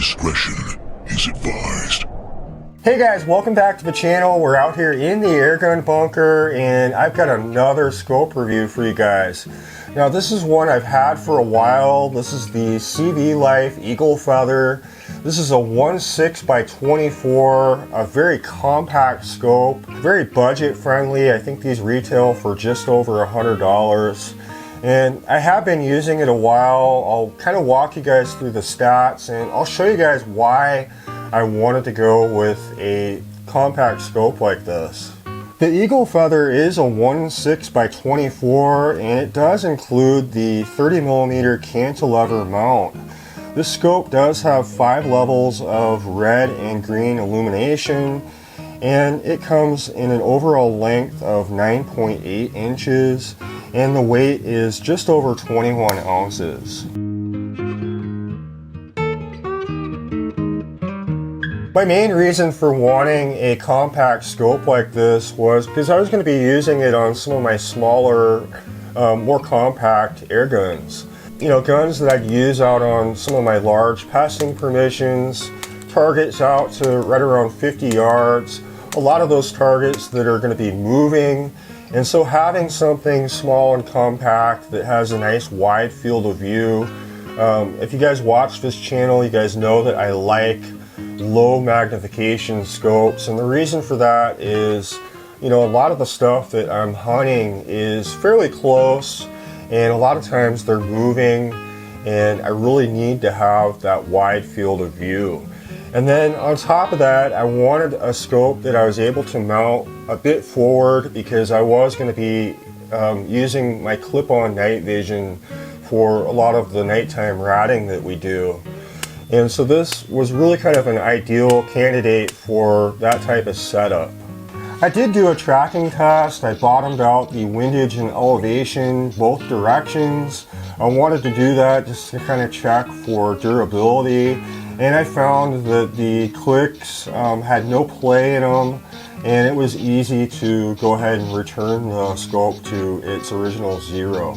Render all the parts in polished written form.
discretion is advised. Hey guys, welcome back to the channel. We're out here in the airgun bunker and I've got another scope review for you guys. Now this is one I've had for a while. This is the CVLife Eagle Feather. This is a 1.6 by 24, a very compact scope, very budget friendly. I think these retail for just over $100. And I have been using it a while. I'll kind of walk you guys through the stats and I'll show you guys why I wanted to go with a compact scope like this. The Eagle Feather is a 1.6 by 24 and it does include the 30mm cantilever mount. This scope does have 5 levels of red and green illumination and it comes in an overall length of 9.8 inches and the weight is just over 21 ounces. My main reason for wanting a compact scope like this was because I was going to be using it on some of my smaller, more compact air guns. You know, guns that I'd use out on some of my large passing permissions, targets out to right around 50 yards, a lot of those targets that are going to be moving. And so having something small and compact that has a nice wide field of view. If you guys watch this channel, you guys know that I like low magnification scopes, and the reason for that is, you know, a lot of the stuff that I'm hunting is fairly close and a lot of times they're moving and I really need to have that wide field of view. And then on top of that, I wanted a scope that I was able to mount a bit forward because I was going to be using my clip-on night vision for a lot of the nighttime ratting that we do. And so this was really kind of an ideal candidate for that type of setup. I did do a tracking test. I bottomed out the windage and elevation both directions. I wanted to do that just to kind of check for durability. And I found that the clicks had no play in them and it was easy to go ahead and return the scope to its original 0.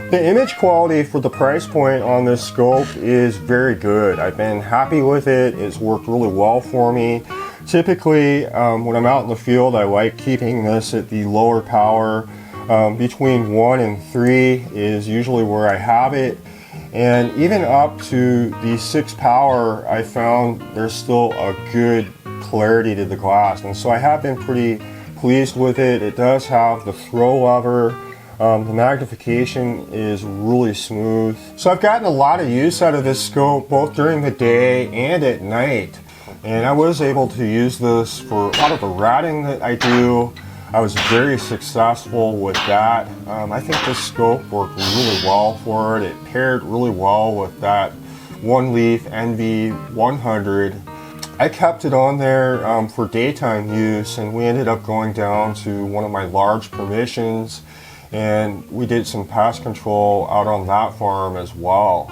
The image quality for the price point on this scope is very good. I've been happy with it. It's worked really well for me. Typically, when I'm out in the field, I like keeping this at the lower power. Between 1 and 3 is usually where I have it. And even up to the 6 power, I found there's still a good clarity to the glass. And so I have been pretty pleased with it. It does have the throw lever. The magnification is really smooth. So I've gotten a lot of use out of this scope both during the day and at night. And I was able to use this for a lot of the ratting that I do. I was very successful with that. I think this scope worked really well for it. It paired really well with that One Leaf NV100. I kept it on there for daytime use and we ended up going down to one of my large permissions and we did some pest control out on that farm as well.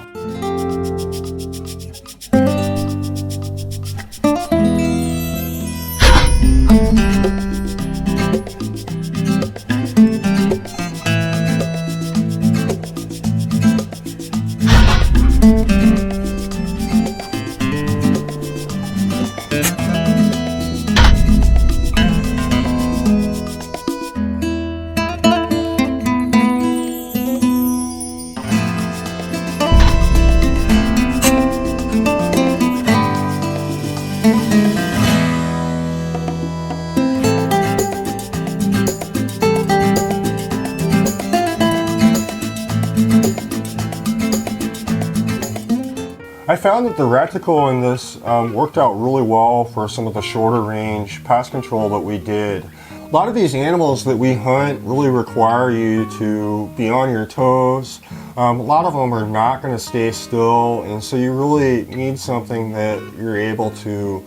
I found that the reticle in this worked out really well for some of the shorter range pest control that we did. A lot of these animals that we hunt really require you to be on your toes. A lot of them are not going to stay still, and so you really need something that you're able to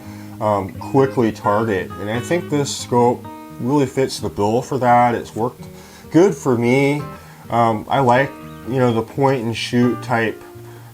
quickly target. And I think this scope really fits the bill for that. It's worked good for me. I like, you know, the point and shoot type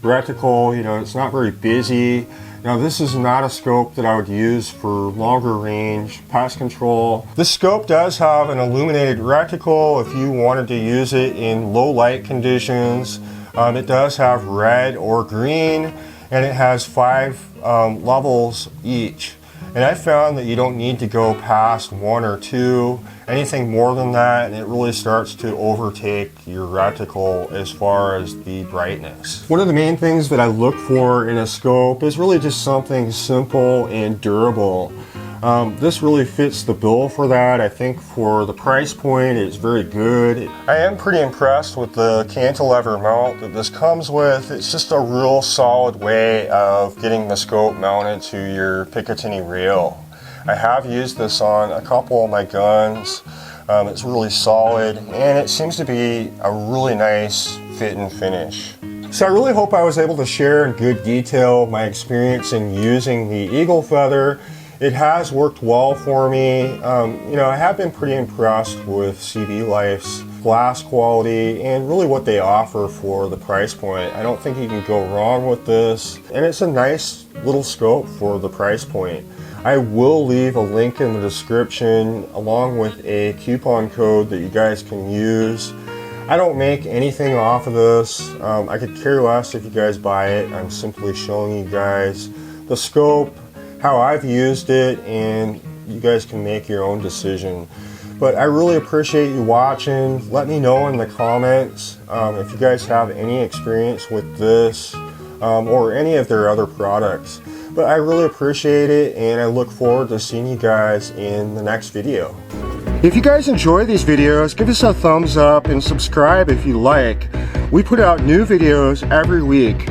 reticle. You know, it's not very busy. Now this is not a scope that I would use for longer range pest control. This scope does have an illuminated reticle if you wanted to use it in low light conditions. It does have red or green, and it has 5 levels each. And I found that you don't need to go past 1 or 2. Anything more than that, and it really starts to overtake your reticle as far as the brightness. One of the main things that I look for in a scope is really just something simple and durable. This really fits the bill for that. I think for the price point, it's very good. I am pretty impressed with the cantilever mount that this comes with. It's just a real solid way of getting the scope mounted to your Picatinny rail. I have used this on a couple of my guns. It's really solid, and it seems to be a really nice fit and finish. So I really hope I was able to share in good detail my experience in using the Eagle Feather. It has worked well for me. You know, I have been pretty impressed with CVLife's glass quality and really what they offer for the price point. I don't think you can go wrong with this, and it's a nice little scope for the price point. I will leave a link in the description along with a coupon code that you guys can use. I don't make anything off of this. I could care less if you guys buy it. I'm simply showing you guys the scope, how I've used it, and you guys can make your own decision. But I really appreciate you watching. Let me know in the comments if you guys have any experience with this or any of their other products. But I really appreciate it, and I look forward to seeing you guys in the next video. If you guys enjoy these videos, give us a thumbs up and subscribe if you like. We put out new videos every week.